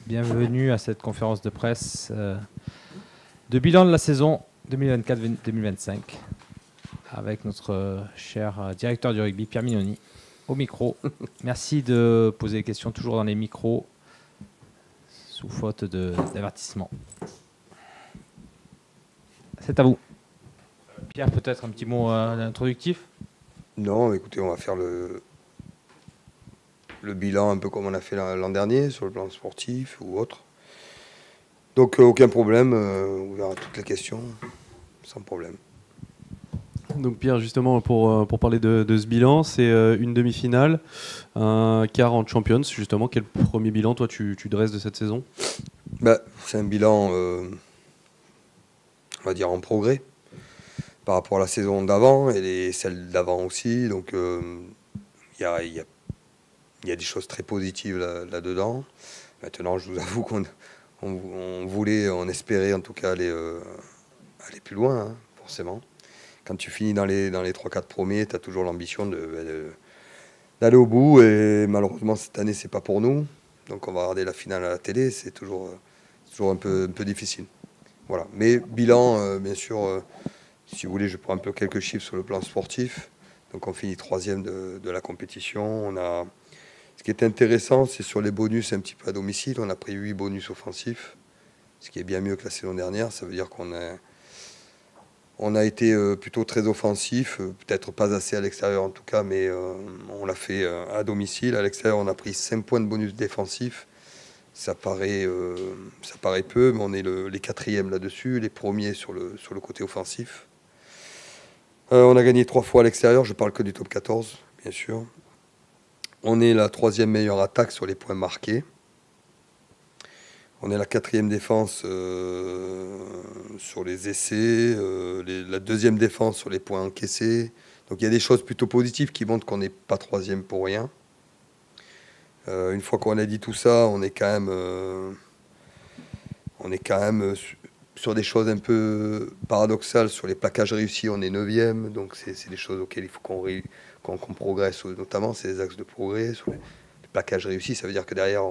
Bienvenue à cette conférence de presse de bilan de la saison 2024-2025 avec notre cher directeur du rugby, Pierre Mignoni, au micro. Merci de poser des questions toujours dans les micros sous faute d'avertissement. C'est à vous. Pierre, peut-être un petit mot introductif? Non, écoutez, on va faire le bilan un peu comme on a fait l'an dernier, sur le plan sportif ou autre. Donc aucun problème, on verra toutes les questions, sans problème. Donc Pierre, justement, pour parler de ce bilan, c'est une demi-finale, un quart en Champions. Justement, quel premier bilan, toi, tu dresses de cette saison? C'est un bilan, on va dire, en progrès par rapport à la saison d'avant et celle d'avant aussi. Donc il y a des choses très positives là-dedans. Maintenant, je vous avoue qu'on voulait, on espérait en tout cas aller plus loin, hein, forcément. Quand tu finis dans les 3-4 premiers, tu as toujours l'ambition d'aller au bout. Et malheureusement, cette année, c'est pas pour nous. Donc on va regarder la finale à la télé. C'est toujours un peu difficile. Voilà. Mais bilan, bien sûr, si vous voulez, je prends un peu quelques chiffres sur le plan sportif. Donc on finit 3e de la compétition. Ce qui est intéressant, c'est sur les bonus un petit peu à domicile. On a pris 8 bonus offensifs, ce qui est bien mieux que la saison dernière. Ça veut dire qu'on a été plutôt très offensif, peut-être pas assez à l'extérieur en tout cas, mais on l'a fait à domicile. À l'extérieur, on a pris 5 points de bonus défensifs. Ça paraît peu, mais on est les 4e là-dessus, les premiers sur le côté offensif. On a gagné 3 fois à l'extérieur, je parle que du top 14, bien sûr. On est la 3e meilleure attaque sur les points marqués. On est la 4e défense sur les essais, la 2e défense sur les points encaissés. Donc il y a des choses plutôt positives qui montrent qu'on n'est pas 3e pour rien. Une fois qu'on a dit tout ça, on est quand même sur des choses un peu paradoxales. Sur les plaquages réussis, on est 9e. Donc c'est des choses auxquelles il faut qu'on progresse, notamment c'est des axes de progrès. Sur les plaquages réussis, ça veut dire que derrière,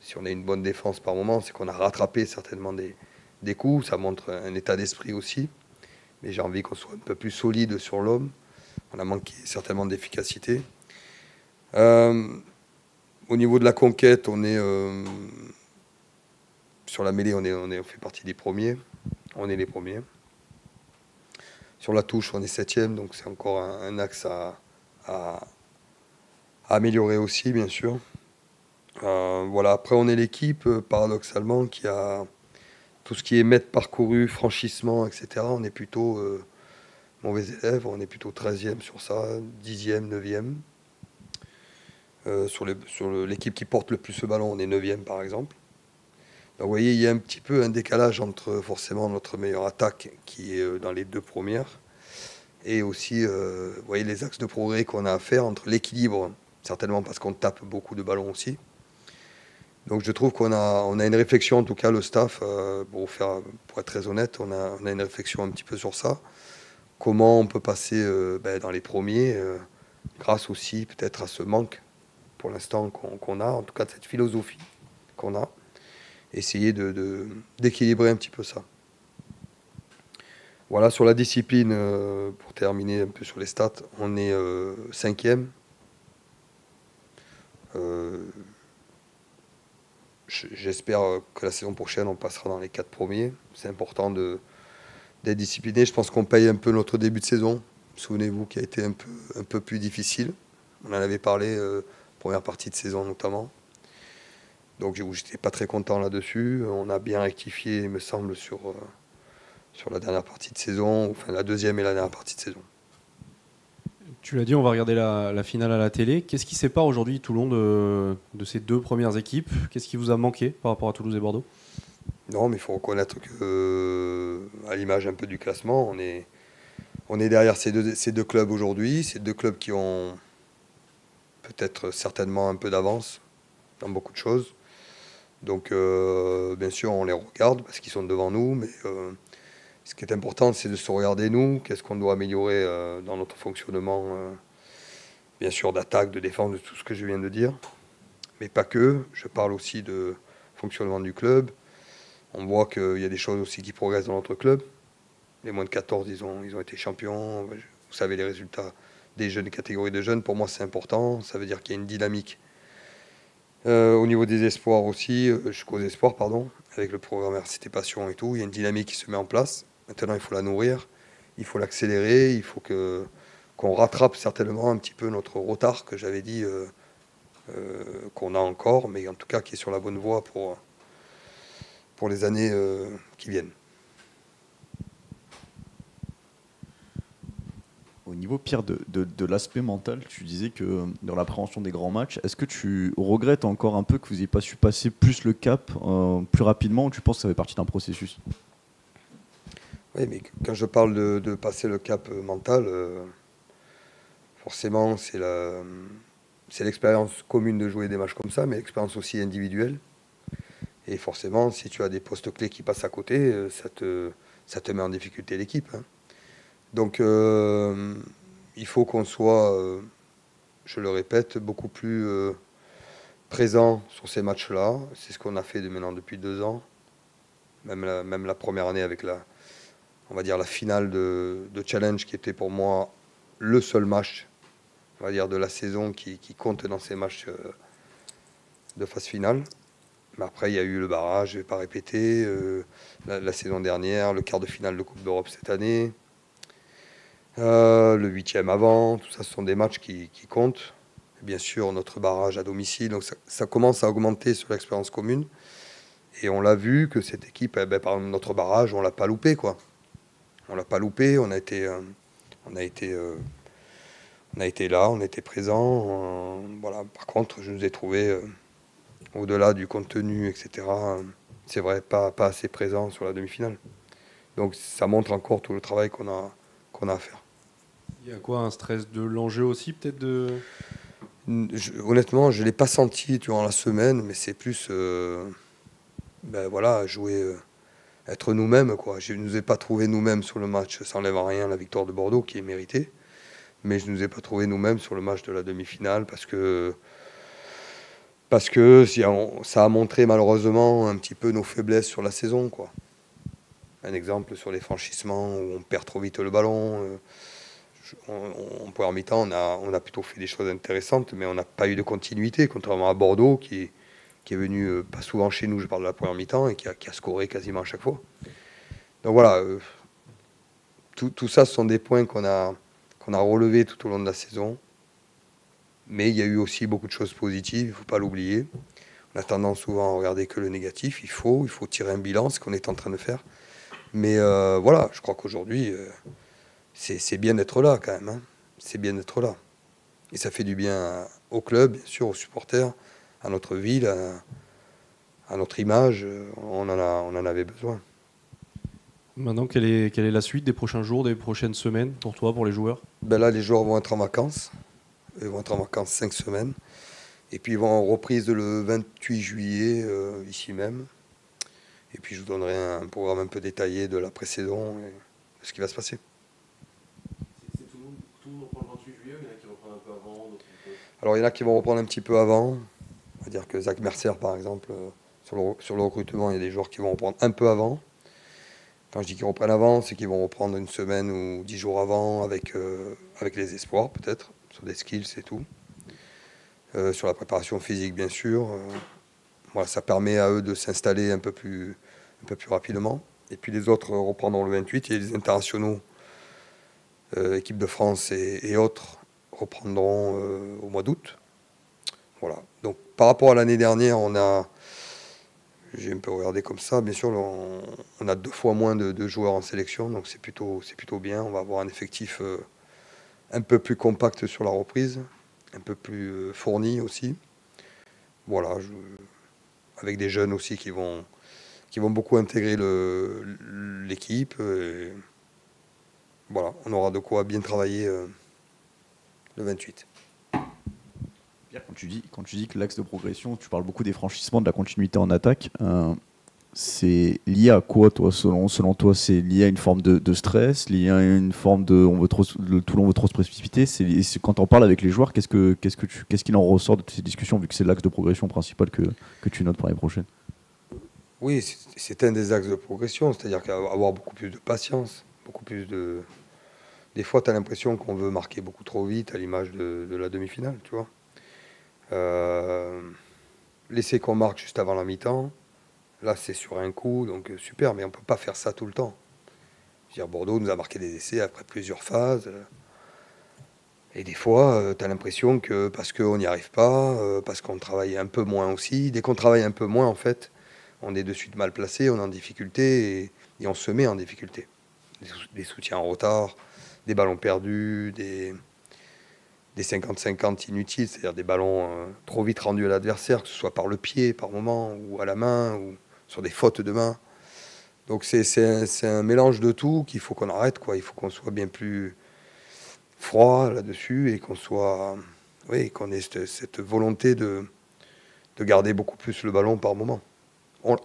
si on a une bonne défense par moment, c'est qu'on a rattrapé certainement des coups. Ça montre un état d'esprit aussi. Mais j'ai envie qu'on soit un peu plus solide sur l'homme. On a manqué certainement d'efficacité. Au niveau de la conquête, on est sur la mêlée, on fait partie des premiers. On est les premiers. Sur la touche, on est 7e, donc c'est encore un axe à améliorer aussi, bien sûr. Voilà. Après, on est l'équipe, paradoxalement, qui a tout ce qui est mètres parcourus, franchissement, etc. On est plutôt mauvais élèves, on est plutôt 13e sur ça, 10e, 9e. Sur l'équipe qui porte le plus le ballon, on est 9e par exemple. Donc vous voyez, il y a un petit peu un décalage entre forcément notre meilleure attaque qui est dans les 2 premières et aussi vous voyez, les axes de progrès qu'on a à faire entre l'équilibre, certainement parce qu'on tape beaucoup de ballons aussi. Donc je trouve qu'on a une réflexion, en tout cas le staff, pour être très honnête, on a une réflexion un petit peu sur ça. Comment on peut passer dans les premiers, grâce aussi peut-être à ce manque pour l'instant qu'on a, en tout cas de cette philosophie qu'on a, essayer d'équilibrer un petit peu ça. Voilà, sur la discipline, pour terminer un peu sur les stats, on est 5e. J'espère que la saison prochaine, on passera dans les 4 premiers. C'est important d'être discipliné. Je pense qu'on paye un peu notre début de saison. Souvenez-vous qui a été un peu plus difficile. On en avait parlé, première partie de saison notamment. Donc j'étais pas très content là-dessus. On a bien rectifié, il me semble, sur la dernière partie de saison, enfin la 2e et la dernière partie de saison. Tu l'as dit, on va regarder la finale à la télé. Qu'est-ce qui sépare aujourd'hui Toulon de ces 2 premières équipes? Qu'est-ce qui vous a manqué par rapport à Toulouse et Bordeaux? Non, mais il faut reconnaître que, à l'image un peu du classement, on est derrière ces deux clubs aujourd'hui. Ces 2 clubs qui ont peut-être certainement un peu d'avance dans beaucoup de choses. Donc, bien sûr, on les regarde parce qu'ils sont devant nous, mais ce qui est important, c'est de se regarder nous. Qu'est-ce qu'on doit améliorer dans notre fonctionnement, bien sûr, d'attaque, de défense, de tout ce que je viens de dire. Mais pas que. Je parle aussi de fonctionnement du club. On voit qu'il y a des choses aussi qui progressent dans notre club. Les moins de 14, ils ont été champions. Vous savez les résultats des jeunes catégories de jeunes. Pour moi, c'est important. Ça veut dire qu'il y a une dynamique. Au niveau des espoirs aussi, jusqu'aux espoirs, pardon, avec le programme RCT Passion et tout, il y a une dynamique qui se met en place. Maintenant, il faut la nourrir, il faut l'accélérer, il faut qu'on rattrape certainement un petit peu notre retard que j'avais dit qu'on a encore, mais en tout cas qui est sur la bonne voie pour les années qui viennent. Au niveau, Pierre, de l'aspect mental, tu disais que dans l'appréhension des grands matchs, est-ce que tu regrettes encore un peu que vous n'ayez pas su passer plus le cap plus rapidement, ou tu penses que ça fait partie d'un processus? Oui, mais quand je parle de passer le cap mental, forcément, c'est l'expérience commune de jouer des matchs comme ça, mais l'expérience aussi individuelle. Et forcément, si tu as des postes clés qui passent à côté, ça te met en difficulté l'équipe, hein. Donc, il faut qu'on soit, je le répète, beaucoup plus présent sur ces matchs-là. C'est ce qu'on a fait maintenant depuis 2 ans. Même la première année avec on va dire la finale de Challenge, qui était pour moi le seul match, on va dire, de la saison qui compte dans ces matchs de phase finale. Mais après, il y a eu le barrage, je ne vais pas répéter, la saison dernière, le quart de finale de Coupe d'Europe cette année. Le 8e avant, tout ça, ce sont des matchs qui comptent. Et bien sûr, notre barrage à domicile, donc ça commence à augmenter sur l'expérience commune. Et on l'a vu que cette équipe, par notre barrage, on l'a pas loupé, quoi. On l'a pas loupé, on a été là, on a été présent. Voilà. Par contre, je nous ai trouvé, au-delà du contenu, etc., c'est vrai, pas assez présent sur la demi-finale. Donc ça montre encore tout le travail qu'on a à faire. Il y a quoi, un stress de l'enjeu aussi, peut-être Honnêtement, je ne l'ai pas senti durant la semaine, mais c'est plus voilà, jouer, être nous-mêmes, quoi. Je ne nous ai pas trouvé nous-mêmes sur le match, ça n'enlève rien la victoire de Bordeaux qui est méritée, mais je ne nous ai pas trouvé nous-mêmes sur le match de la demi-finale parce que ça a montré malheureusement un petit peu nos faiblesses sur la saison, quoi. Un exemple sur les franchissements où on perd trop vite le ballon. En première mi-temps, on a plutôt fait des choses intéressantes, mais on n'a pas eu de continuité, contrairement à Bordeaux, qui est venu pas souvent chez nous, je parle de la première mi-temps, et qui a scoré quasiment à chaque fois. Donc voilà, tout ça, ce sont des points qu'on a relevés tout au long de la saison. Mais il y a eu aussi beaucoup de choses positives, il ne faut pas l'oublier. On a tendance souvent à regarder que le négatif, il faut tirer un bilan, ce qu'on est en train de faire. Mais voilà, je crois qu'aujourd'hui, c'est bien d'être là quand même, hein. C'est bien d'être là. Et ça fait du bien au club, bien sûr, aux supporters, à notre ville, à notre image. On en avait besoin. Maintenant, quelle est la suite des prochains jours, des prochaines semaines pour toi, pour les joueurs? Là, les joueurs vont être en vacances. Ils vont être en vacances 5 semaines. Et puis ils vont en reprise le 28 juillet, ici même. Et puis je vous donnerai un programme un peu détaillé de la pré-saison et de ce qui va se passer. Tout le monde reprend le 28 juillet, il y en a qui reprennent un peu avant, d'autres un peu... Alors il y en a qui vont reprendre un petit peu avant. On va dire que Zach Mercer, par exemple, sur le recrutement, il y a des joueurs qui vont reprendre un peu avant. Quand je dis qu'ils reprennent avant, c'est qu'ils vont reprendre une semaine ou 10 jours avant avec les espoirs, peut-être, sur des skills et tout. Sur la préparation physique, bien sûr. Voilà, ça permet à eux de s'installer un peu plus rapidement. Et puis les autres reprendront le 28. Et les internationaux, équipe de France et autres, reprendront au mois d'août. Voilà. Donc par rapport à l'année dernière, j'ai un peu regardé comme ça, bien sûr, on a 2 fois moins de joueurs en sélection, donc c'est plutôt bien. On va avoir un effectif un peu plus compact sur la reprise, un peu plus fourni aussi. Voilà, avec des jeunes aussi qui vont beaucoup intégrer l'équipe. Voilà, on aura de quoi bien travailler le 28. Pierre, quand tu dis que l'axe de progression, tu parles beaucoup des franchissements, de la continuité en attaque. C'est lié à quoi, toi, selon toi? C'est lié à une forme de stress, lié à une forme tout le monde veut trop se précipiter. Quand on parle avec les joueurs, qu'est-ce qu'il en ressort de ces discussions, vu que c'est l'axe de progression principal que tu notes pour l'année prochaine? Oui, c'est un des axes de progression, c'est-à-dire qu'avoir beaucoup plus de patience, beaucoup plus de... Des fois, tu as l'impression qu'on veut marquer beaucoup trop vite à l'image de la demi-finale, tu vois. Euh, Laisser qu'on marque juste avant la mi-temps, là, c'est sur un coup, donc super, mais on ne peut pas faire ça tout le temps. Je veux dire, Bordeaux nous a marqué des essais après plusieurs phases. Et des fois, tu as l'impression que parce qu'on n'y arrive pas, parce qu'on travaille un peu moins aussi, dès qu'on travaille un peu moins, en fait, on est de suite mal placé, on est en difficulté et on se met en difficulté. Des soutiens en retard, des ballons perdus, des 50-50 inutiles, c'est-à-dire des ballons trop vite rendus à l'adversaire, que ce soit par le pied par moment, ou à la main, ou sur des fautes de main. Donc c'est un mélange de tout qu'il faut qu'on arrête, quoi. Il faut qu'on soit bien plus froid là-dessus et qu'on soit, oui, qu'on ait cette volonté de garder beaucoup plus le ballon par moment.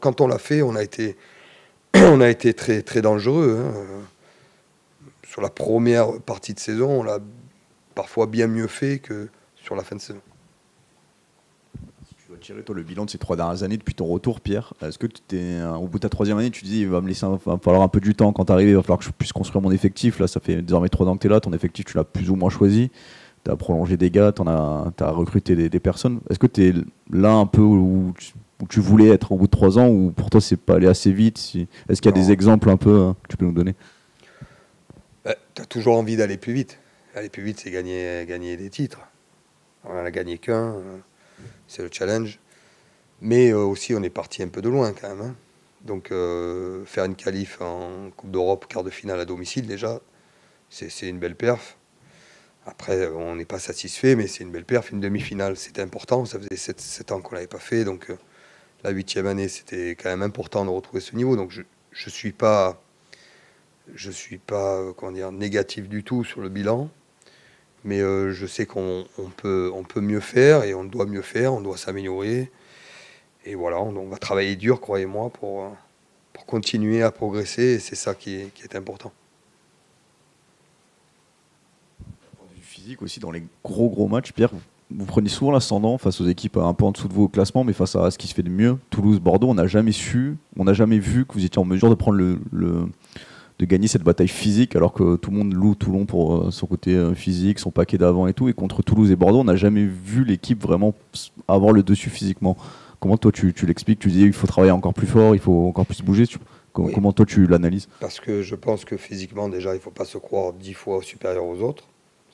Quand on l'a fait, on a été, on a été très, très dangereux. Hein. Sur la première partie de saison, on l'a parfois bien mieux fait que sur la fin de saison. Si tu dois tirer toi, le bilan de ces 3 dernières années depuis ton retour, Pierre, est-ce que au bout de ta 3e année, tu dis il va me falloir un peu du temps quand tu arrives, il va falloir que je puisse construire mon effectif. Là, ça fait désormais 3 ans que tu es là, ton effectif, tu l'as plus ou moins choisi. Tu as prolongé des gars, tu as recruté des personnes. Est-ce que tu es là un peu où tu voulais être au bout de 3 ans, ou pour toi, c'est pas allé assez vite Est-ce qu'il y a des exemples un peu que tu peux nous donner? Tu as toujours envie d'aller plus vite. Aller plus vite, c'est gagner des titres. On n'en a gagné qu'un, c'est le challenge. Mais aussi, on est parti un peu de loin quand même. Hein. Donc, faire une qualif en Coupe d'Europe, quart de finale à domicile, déjà, c'est une belle perf. Après, on n'est pas satisfait, mais c'est une belle perf. Une demi-finale, c'était important. Ça faisait 7 ans qu'on ne l'avait pas fait. Donc, la 8e année, c'était quand même important de retrouver ce niveau. Donc, je ne suis pas, comment dire, négatif du tout sur le bilan. Mais je sais qu'on peut mieux faire et on doit mieux faire, on doit s'améliorer. Et voilà, on va travailler dur, croyez-moi, pour continuer à progresser. Et c'est ça qui est important. Du physique aussi, dans les gros matchs, Pierre, vous prenez souvent l'ascendant face aux équipes un peu en dessous de vous au classement, mais face à ce qui se fait de mieux. Toulouse, Bordeaux, on n'a jamais vu que vous étiez en mesure de prendre de gagner cette bataille physique, alors que tout le monde loue Toulon pour son côté physique, son paquet d'avant et tout. Et contre Toulouse et Bordeaux, on n'a jamais vu l'équipe vraiment avoir le dessus physiquement. Comment toi tu l'expliques? Tu dis il faut travailler encore plus fort, il faut encore plus bouger. Oui. Comment toi tu l'analyses? Parce que je pense que physiquement, déjà, il ne faut pas se croire 10 fois supérieur aux autres.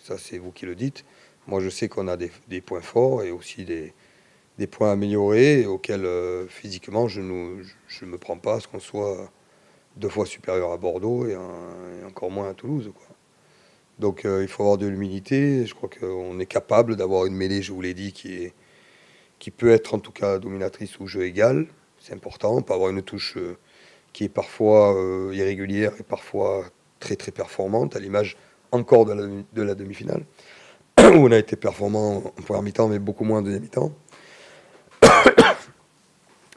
Ça, c'est vous qui le dites. Moi, je sais qu'on a des points forts et aussi des points améliorés auxquels physiquement, je ne me prends pas à ce qu'on soit 2 fois supérieur à Bordeaux et encore moins à Toulouse, quoi. Donc il faut avoir de l'humilité. Je crois qu'on est capable d'avoir une mêlée, je vous l'ai dit, qui peut être en tout cas dominatrice ou jeu égal. C'est important. On peut avoir une touche qui est parfois irrégulière et parfois très très performante, à l'image encore de la demi-finale, où on a été performant en première mi-temps, mais beaucoup moins en deuxième mi-temps.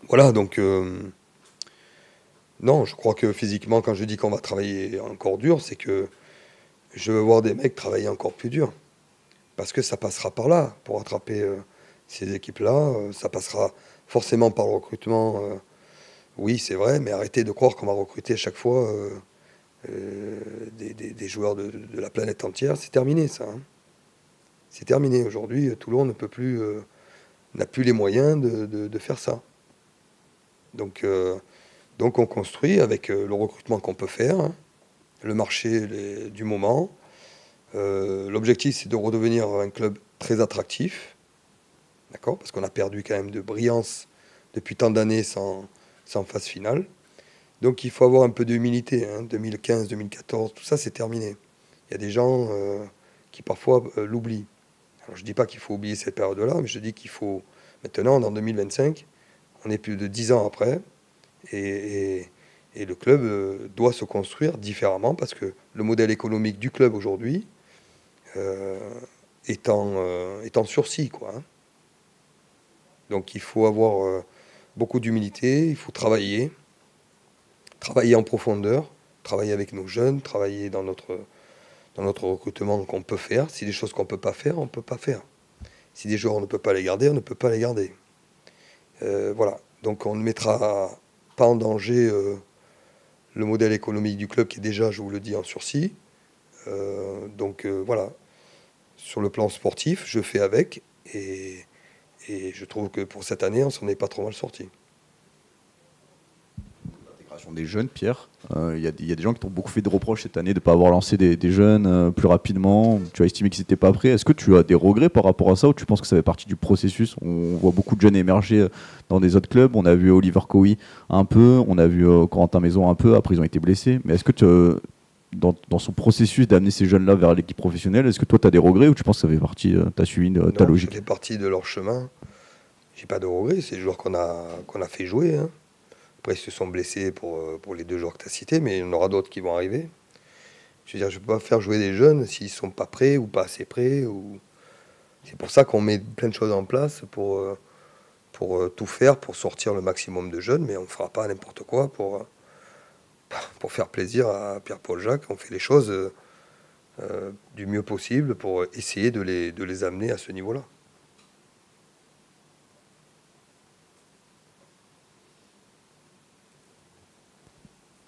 Voilà, donc non, je crois que physiquement, quand je dis qu'on va travailler encore dur, c'est que je veux voir des mecs travailler encore plus dur. Parce que ça passera par là, pour rattraper ces équipes-là. Ça passera forcément par le recrutement. Oui, c'est vrai, mais arrêtez de croire qu'on va recruter à chaque fois des joueurs de la planète entière. C'est terminé, ça. Hein. C'est terminé. Aujourd'hui, Toulon n'a plus les moyens de faire ça. Donc on construit avec le recrutement qu'on peut faire, hein, le marché du moment. L'objectif, c'est de redevenir un club très attractif, d'accord, parce qu'on a perdu quand même de brillance depuis tant d'années sans phase finale. Donc il faut avoir un peu d'humilité. Hein. 2015, 2014, tout ça, c'est terminé. Il y a des gens qui parfois l'oublient. Alors je ne dis pas qu'il faut oublier cette période-là, mais je dis qu'il faut, maintenant, en 2025, on est plus de 10 ans après, et le club doit se construire différemment, parce que le modèle économique du club aujourd'hui est en sursis, quoi. Hein. Donc il faut avoir beaucoup d'humilité, il faut travailler en profondeur, travailler avec nos jeunes, travailler dans notre recrutement qu'on peut faire. Si des choses qu'on ne peut pas faire, on ne peut pas faire. Si des joueurs on ne peut pas les garder, on ne peut pas les garder. Voilà. Donc on mettra pas en danger le modèle économique du club qui est déjà, je vous le dis, en sursis. Donc voilà, sur le plan sportif, je fais avec et je trouve que pour cette année, on s'en est pas trop mal sorti. L'intégration des jeunes, Pierre, il y a des gens qui t'ont beaucoup fait de reproches cette année de ne pas avoir lancé des jeunes plus rapidement. Tu as estimé qu'ils n'étaient pas prêts. Est-ce que tu as des regrets par rapport à ça ou tu penses que ça fait partie du processus? On voit beaucoup de jeunes émerger dans des autres clubs. On a vu Oliver Cowie un peu, on a vu Corentin Maison un peu. Après, ils ont été blessés. Mais est-ce que dans son processus d'amener ces jeunes-là vers l'équipe professionnelle, est-ce que toi, tu as des regrets ou tu penses que ça fait partie, tu as suivi ta logique? Ça fait partie de leur chemin. J'ai pas de regrets. C'est les joueurs qu'on a fait jouer. Hein. Après, ils se sont blessés pour les 2 joueurs que tu as cités, mais il y en aura d'autres qui vont arriver. Je veux dire, je ne peux pas faire jouer des jeunes s'ils ne sont pas prêts ou pas assez prêts. C'est pour ça qu'on met plein de choses en place pour tout faire, pour sortir le maximum de jeunes, mais on ne fera pas n'importe quoi pour faire plaisir à Pierre-Paul Jacques. On fait les choses du mieux possible pour essayer de les amener à ce niveau-là.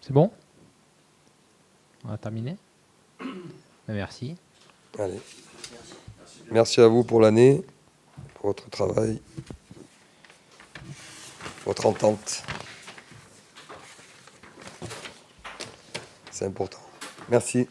C'est bon? On a terminé? Merci. Allez. Merci à vous pour l'année, pour votre travail, votre entente. C'est important. Merci.